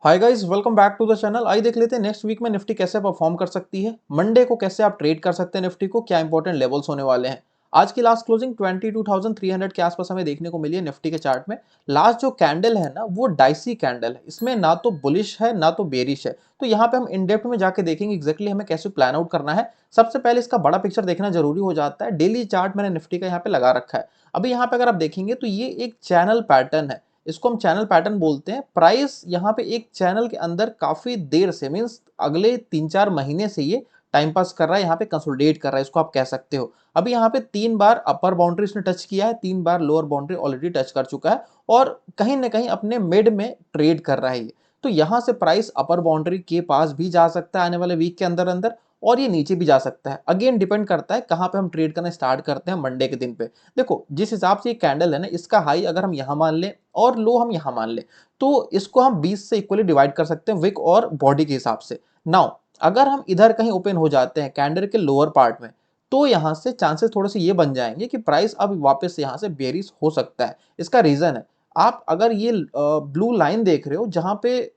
Hi guys, welcome back to the channel. आइए देख लेते हैं नेक्स्ट वीक में निफ्टी कैसे परफॉर्म कर सकती है। मंडे को कैसे आप ट्रेड कर सकते हैं निफ्टी को, क्या इंपॉर्टेंट लेवल्स होने वाले हैं। आज की लास्ट क्लोजिंग 22,300 के आसपास हमें देखने को मिली है निफ्टी के चार्ट में। लास्ट जो कैंडल है ना, वो डाइसी कैंडल है, इसमें ना तो बुलिश है ना तो बेरिश है। तो यहाँ पे हम इन डेप्थ में जाके देखेंगे एग्जैक्टली हमें कैसे प्लान आउट करना है। सबसे पहले इसका बड़ा पिक्चर देखना जरूरी हो जाता है। डेली चार्ट मैंने निफ्टी का यहाँ पे लगा रखा है। अभी यहाँ पे अगर आप देखेंगे तो ये एक चैनल पैटर्न है, इसको हम चैनल पैटर्न बोलते हैं। प्राइस यहाँ पे एक चैनल के अंदर काफी देर से, मींस अगले 3-4 महीने से ये टाइम पास कर रहा है, यहाँ पे कंसोलिडेट कर रहा है, इसको आप कह सकते हो। अभी यहाँ पे 3 बार अपर बाउंड्री इसने टच किया है, 3 बार लोअर बाउंड्री ऑलरेडी टच कर चुका है और कहीं ना कहीं अपने मिड में ट्रेड कर रहा है ये। तो यहाँ से प्राइस अपर बाउंड्री के पास भी जा सकता है आने वाले वीक के अंदर अंदर, और ये नीचे भी जा सकता है। अगेन डिपेंड करता है कहाँ पे हम ट्रेड करना स्टार्ट करते हैं मंडे के दिन पे। देखो जिस हिसाब से ये कैंडल है ना, इसका हाई अगर हम यहाँ मान लें और लो हम यहाँ मान लें, तो इसको हम 20 से इक्वली डिवाइड कर सकते हैं विक और बॉडी के हिसाब से। नाउ अगर हम इधर कहीं ओपन हो जाते हैं कैंडल के लोअर पार्ट में, तो यहाँ से चांसेस थोड़े से ये बन जाएंगे कि प्राइस अब वापस से यहाँ से बेरिश हो सकता है। इसका रीजन है, आप अगर ये ब्लू लाइन देख रहे हो जहां पे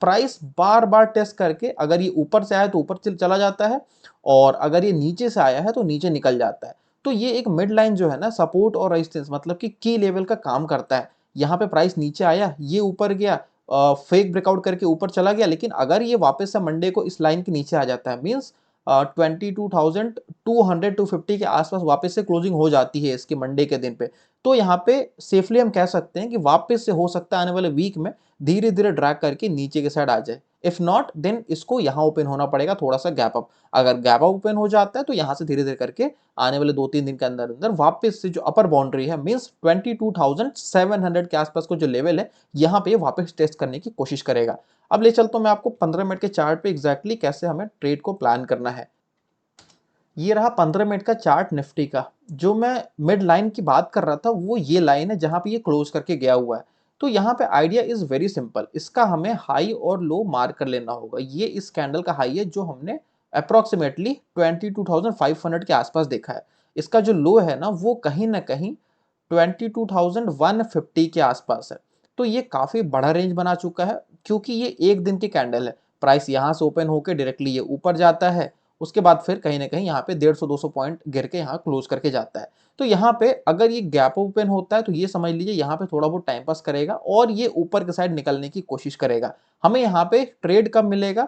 प्राइस बार बार टेस्ट करके अगर ये ऊपर से आया तो ऊपर चला जाता है, और अगर ये नीचे से आया है तो नीचे निकल जाता है। तो ये एक मिड लाइन जो है ना, सपोर्ट और रेजिस्टेंस मतलब कि की लेवल का काम करता है। यहाँ पे प्राइस नीचे आया, ये ऊपर गया, फेक ब्रेकआउट करके ऊपर चला गया, लेकिन अगर ये वापस से मंडे को इस लाइन के नीचे आ जाता है, मीन्स 22,200-250 के आसपास वापस से क्लोजिंग हो जाती है इसके मंडे के दिन पे, तो यहाँ पे सेफली हम कह सकते हैं कि वापस से हो सकता है आने वाले वीक में धीरे धीरे ड्रैग करके नीचे के साइड आ जाए। इफ नॉट देन इसको यहाँ ओपन होना पड़ेगा थोड़ा सा गैप अप। अगर गैप अप ओपन हो जाता है तो यहाँ से धीरे धीरे करके आने वाले 2-3 दिन के अंदर अंदर वापस से जो अपर बाउंड्री है, मींस 22,700 के आसपास को जो लेवल है, यहाँ पे वापस टेस्ट करने की कोशिश करेगा। अब ले चलता हूँ मैं आपको 15 मिनट के चार्ट पे एग्जैक्टली कैसे हमें ट्रेड को प्लान करना है। ये रहा 15 मिनट का चार्ट निफ्टी का। जो मैं मिड लाइन की बात कर रहा था वो ये लाइन है जहां पे ये क्लोज करके गया हुआ है। तो यहाँ पे आइडिया इज वेरी सिंपल, इसका हमें हाई और लो मार्क कर लेना होगा। ये इस कैंडल का हाई है जो हमने अप्रोक्सीमेटली 22,500 के आसपास देखा है। इसका जो लो है ना, वो कहीं ना कहीं 22,150 के आसपास है। तो ये काफी बड़ा रेंज बना चुका है, क्योंकि ये एक दिन की कैंडल है। प्राइस यहाँ से ओपन होकर डायरेक्टली ये ऊपर जाता है, उसके बाद फिर कहीं ना कहीं यहाँ पे 150-200 पॉइंट गिर के यहाँ क्लोज करके जाता है। तो यहाँ पे अगर ये गैप ओपन होता है तो ये समझ लीजिए यहाँ पे थोड़ा बहुत टाइम पास करेगा और ये ऊपर के साइड निकलने की कोशिश करेगा। हमें यहाँ पे ट्रेड कब मिलेगा?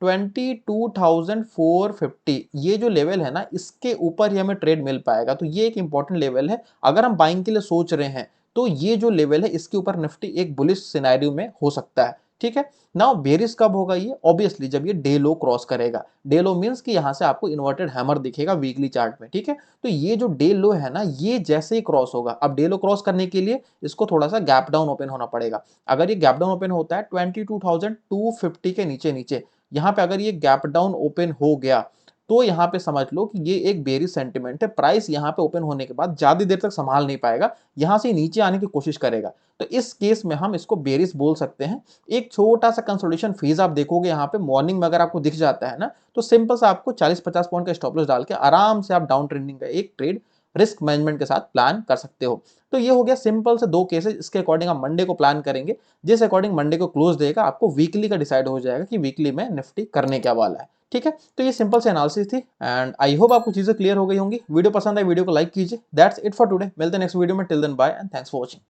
22,450, ये जो लेवल है ना, इसके ऊपर ही हमें ट्रेड मिल पाएगा। तो ये एक इंपॉर्टेंट लेवल है अगर हम बाइंग के लिए सोच रहे हैं। तो ये जो लेवल है इसके ऊपर निफ्टी एक बुलिश सिनेरियो में हो सकता है। ठीक है, नाउ बेरिश कब होगा? ये ऑब्वियसली जब ये डे लो क्रॉस करेगा। डे लो मींस कि यहां से आपको इन्वर्टेड हैमर दिखेगा वीकली चार्ट में। ठीक है, तो ये जो डे लो है ना, ये जैसे ही क्रॉस होगा, अब डे लो क्रॉस करने के लिए इसको थोड़ा सा गैप डाउन ओपन होना पड़ेगा। अगर ये गैप डाउन ओपन होता है 22,250 के नीचे नीचे, यहाँ पे अगर ये गैप डाउन ओपन हो गया, तो यहाँ पे समझ लो कि ये एक बेरिश सेंटिमेंट है। प्राइस यहाँ पे ओपन होने के बाद ज्यादा देर तक संभाल नहीं पाएगा, यहाँ से नीचे आने की कोशिश करेगा। तो इस केस में हम इसको बेरिश बोल सकते हैं। एक छोटा सा कंसोलिडेशन फेज आप देखोगे यहाँ पे मॉर्निंग में, अगर आपको दिख जाता है ना, तो सिंपल सा आपको 40-50 पॉइंट का स्टॉप लॉस डाल के आराम से आप डाउन ट्रेंडिंग का एक ट्रेड रिस्क मैनेजमेंट के साथ प्लान कर सकते हो। तो ये हो गया सिंपल से दो केसेस। इसके अकॉर्डिंग आप मंडे को प्लान करेंगे, जिस अकॉर्डिंग मंडे को क्लोज देगा आपको वीकली का डिसाइड हो जाएगा कि वीकली में निफ्टी करने क्या वाला है। ठीक है, तो ये सिंपल से एनालिसिस थी एंड आई होप आपको चीजें क्लियर हो गई होंगी। वीडियो पसंद है वीडियो को लाइक कीजिए। दैट्स इट फॉर टुडे, मिलते हैं नेक्स्ट वीडियो में। Till then bye and thanks for watching.